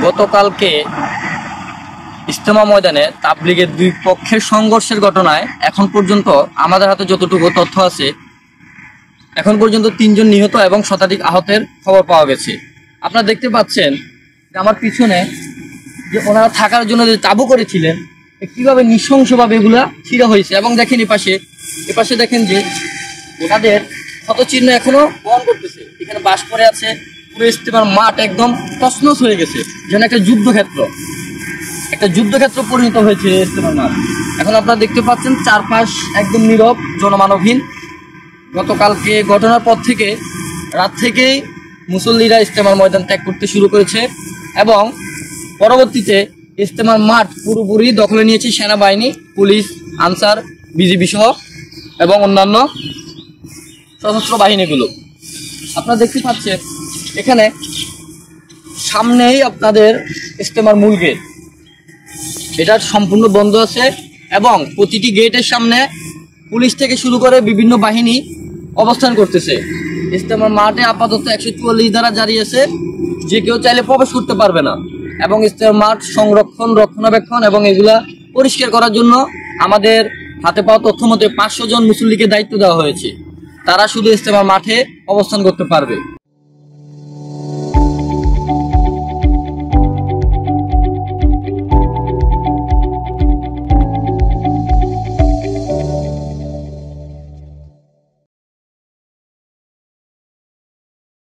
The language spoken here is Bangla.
গতকালকে ইজতেমা ময়দানে তাবলীগের দুই পক্ষের সংঘর্ষের ঘটনায় এখন পর্যন্ত আমাদের হাতে যতটুকু তথ্য আছে, এখন পর্যন্ত 3 জন নিহত এবং শতাধিক আহতের খবর পাওয়া গেছে। আপনারা দেখতে পাচ্ছেন যে আমার পিছনে যে ওনারা থাকার জন্য যে তাঁবু করেছিলেন, কিভাবে নৃশংসভাবে এগুলা ছিঁড়া হয়েছে। এবং দেখেন এপাশে দেখেন যে ওনাদের ক্ষতচিহ্ন এখনো বহন করতেছে। এখানে বাস করে আছে। পুরো ইজতেমার মাঠ একদম তছনছ হয়ে গেছে, যেন একটা যুদ্ধক্ষেত্র পরিণত হয়েছে ইজতেমার মাঠ। এখন আপনারা দেখতে পাচ্ছেন চারপাশ একদম নীরব, জনমানবহীন। গতকালকে ঘটনার পর থেকে রাত থেকেই মুসল্লিরা ইজতেমার ময়দান ত্যাগ করতে শুরু করেছে এবং পরবর্তীতে ইজতেমার মাঠ পুরোপুরি দখলে নিয়েছে সেনাবাহিনী, পুলিশ, আনসার, বিজিবি সহ এবং অন্যান্য সশস্ত্র বাহিনীগুলো। আপনারা দেখতে পাচ্ছেন এখানে সামনেই আপনাদের ইজতেমার মূল গেট, এটা সম্পূর্ণ বন্ধ আছে এবং প্রতিটি গেটের সামনে পুলিশ থেকে শুরু করে বিভিন্ন বাহিনী অবস্থান করতেছে। ইজতেমার মাঠে আপাতত 144 ধারা জারি আছে, যে কেউ চাইলে প্রবেশ করতে পারবে না। এবং ইজতেমার মাঠ রক্ষণাবেক্ষণ এবং এগুলা পরিষ্কার করার জন্য আমাদের হাতে পাওয়া তথ্য মতে 500 জন মুসল্লিকে দায়িত্ব দেওয়া হয়েছে। তারা শুধু ইজতেমার মাঠে অবস্থান করতে পারবে।